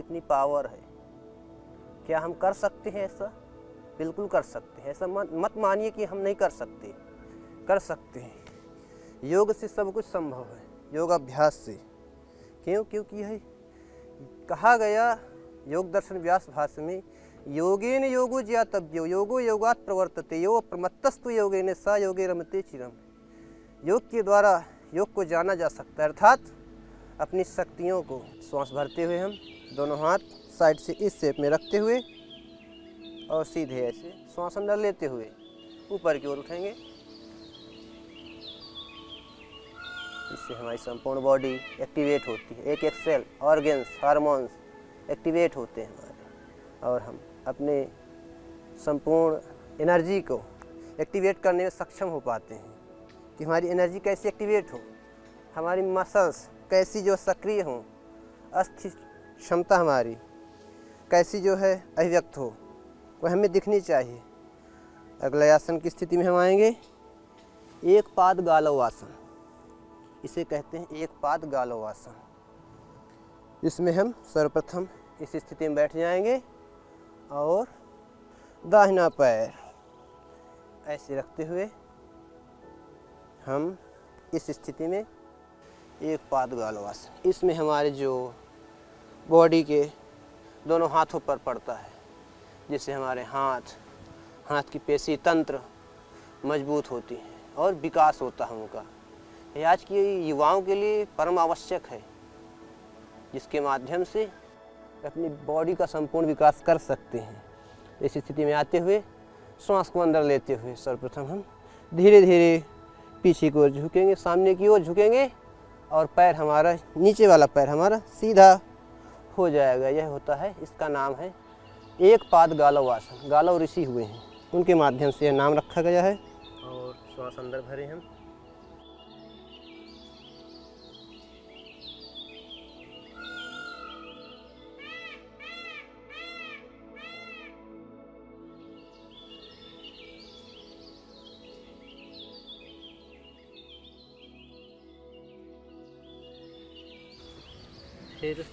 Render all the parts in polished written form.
कितनी पावर है। क्या हम कर सकते हैं ऐसा? बिल्कुल कर सकते हैं। ऐसा मत मानिए कि हम नहीं कर सकते, कर सकते हैं। योग से सब कुछ संभव है, योग अभ्यास से। क्योंकि यह कहा गया योग दर्शन व्यास भाष्य में, योगेन योगो ज्ञातव्यो योगो योगात् प्रवर्तते यो प्रमत्तस्तु योगेन सा योगे रमते चिरम। योग के द्वारा योग को जाना जा सकता है, अर्थात अपनी शक्तियों को श्वास भरते हुए हम दोनों हाथ साइड से इस शेप में रखते हुए और सीधे ऐसे श्वास अंदर लेते हुए ऊपर की ओर उठेंगे। इससे हमारी संपूर्ण बॉडी एक्टिवेट होती है, एक एक सेल, ऑर्गन्स, हार्मोन्स एक्टिवेट होते हैं हमारे, और हम अपने संपूर्ण एनर्जी को एक्टिवेट करने में सक्षम हो पाते हैं। कि हमारी एनर्जी कैसे एक्टिवेट हो, हमारी मसल्स कैसी जो सक्रिय हों, अस्थि क्षमता हमारी कैसी जो है अभिव्यक्त हो, वह हमें दिखनी चाहिए। अगले आसन की स्थिति में हम आएंगे, एक पाद गालव आसन। इसे कहते हैं एक पाद गालव आसन। इसमें हम सर्वप्रथम इस स्थिति में बैठ जाएंगे और दाहिना पैर ऐसे रखते हुए हम इस स्थिति में एक पाद गालव आसन। इसमें हमारे जो बॉडी के दोनों हाथों पर पड़ता है, जिससे हमारे हाथ की पेशी तंत्र मजबूत होती है और विकास होता है उनका। यह आज की युवाओं के लिए परम आवश्यक है, जिसके माध्यम से अपनी बॉडी का संपूर्ण विकास कर सकते हैं। इस स्थिति में आते हुए श्वास को अंदर लेते हुए सर्वप्रथम हम धीरे धीरे पीछे की ओर झुकेंगे, सामने की ओर झुकेंगे और पैर हमारा, नीचे वाला पैर हमारा सीधा हो जाएगा। यह होता है, इसका नाम है एक पाद गालव आसन। गालव ऋषि हुए हैं, उनके माध्यम से यह नाम रखा गया है। और श्वास अंदर भरे हम, फिर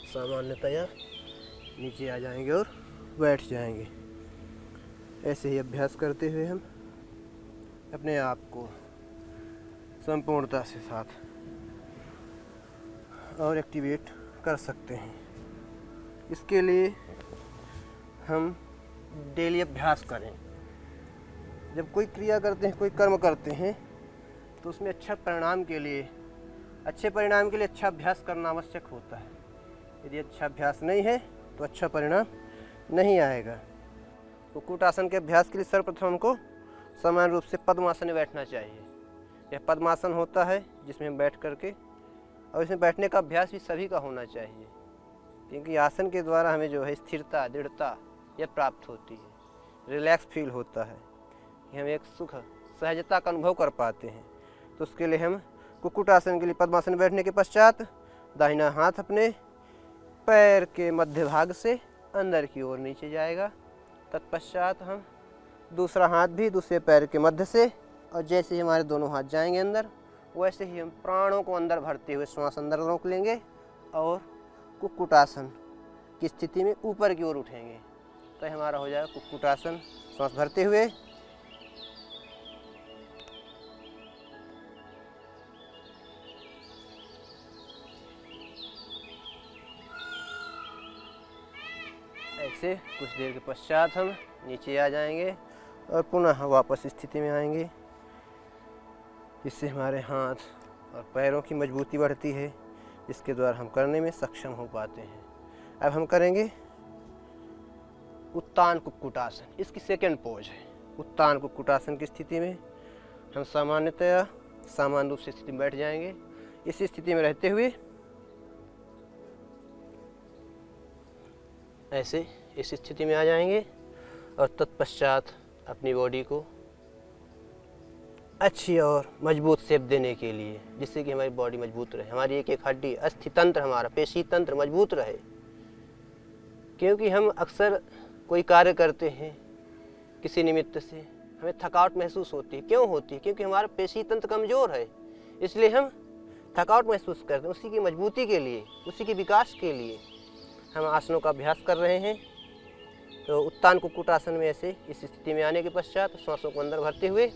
सामान्यतया नीचे आ जाएंगे और बैठ जाएंगे। ऐसे ही अभ्यास करते हुए हम अपने आप को संपूर्णता से साथ और एक्टिवेट कर सकते हैं। इसके लिए हम डेली अभ्यास करें। जब कोई क्रिया करते हैं, कोई कर्म करते हैं, तो उसमें अच्छे परिणाम के लिए अच्छा अभ्यास करना आवश्यक होता है। यदि अच्छा अभ्यास नहीं है तो अच्छा परिणाम नहीं आएगा। कुक्कुट आसन के अभ्यास के लिए सर्वप्रथम हमको समान रूप से पद्मासन में बैठना चाहिए। यह पद्मासन होता है जिसमें हम बैठ करके, और इसमें बैठने का अभ्यास भी सभी का होना चाहिए, क्योंकि आसन के द्वारा हमें जो है स्थिरता, दृढ़ता यह प्राप्त होती है, रिलैक्स फील होता है कि हम एक सुख, सहजता का अनुभव कर पाते हैं। तो उसके लिए हम कुक्कुट आसन के लिए पद्मासन में बैठने के पश्चात दाहिना हाथ अपने पैर के मध्य भाग से अंदर की ओर नीचे जाएगा। तत्पश्चात हम दूसरा हाथ भी दूसरे पैर के मध्य से, और जैसे ही हमारे दोनों हाथ जाएंगे अंदर, वैसे ही हम प्राणों को अंदर भरते हुए श्वास अंदर रोक लेंगे और कुक्कुट आसन की स्थिति में ऊपर की ओर उठेंगे। तो हमारा हो जाएगा कुक्कुट आसन। श्वास भरते हुए ऐसे कुछ देर के पश्चात हम नीचे आ जाएंगे और पुनः वापस स्थिति में आएंगे। इससे हमारे हाथ और पैरों की मजबूती बढ़ती है, जिसके द्वारा हम करने में सक्षम हो पाते हैं। अब हम करेंगे उत्तान कुक्कुटासन। इसकी सेकंड पोज है। उत्तान कुक्कुटासन की स्थिति में हम सामान्यतया सामान्य रूप से स्थिति में बैठ जाएंगे। इस स्थिति में रहते हुए ऐसे इस स्थिति में आ जाएंगे और तत्पश्चात अपनी बॉडी को अच्छी और मजबूत शेप देने के लिए, जिससे कि हमारी बॉडी मजबूत रहे, हमारी एक एक हड्डी, अस्थि तंत्र, हमारा पेशी तंत्र मजबूत रहे। क्योंकि हम अक्सर कोई कार्य करते हैं, किसी निमित्त से हमें थकावट महसूस होती है। क्यों होती है? क्योंकि हमारा पेशी तंत्र कमज़ोर है, इसलिए हम थकावट महसूस करते हैं। उसी की मजबूती के लिए, उसी के विकास के लिए हम आसनों का अभ्यास कर रहे हैं। तो उत्तान कुक्कुट आसन में ऐसे इस स्थिति में आने के पश्चात श्वासों को अंदर भरते हुए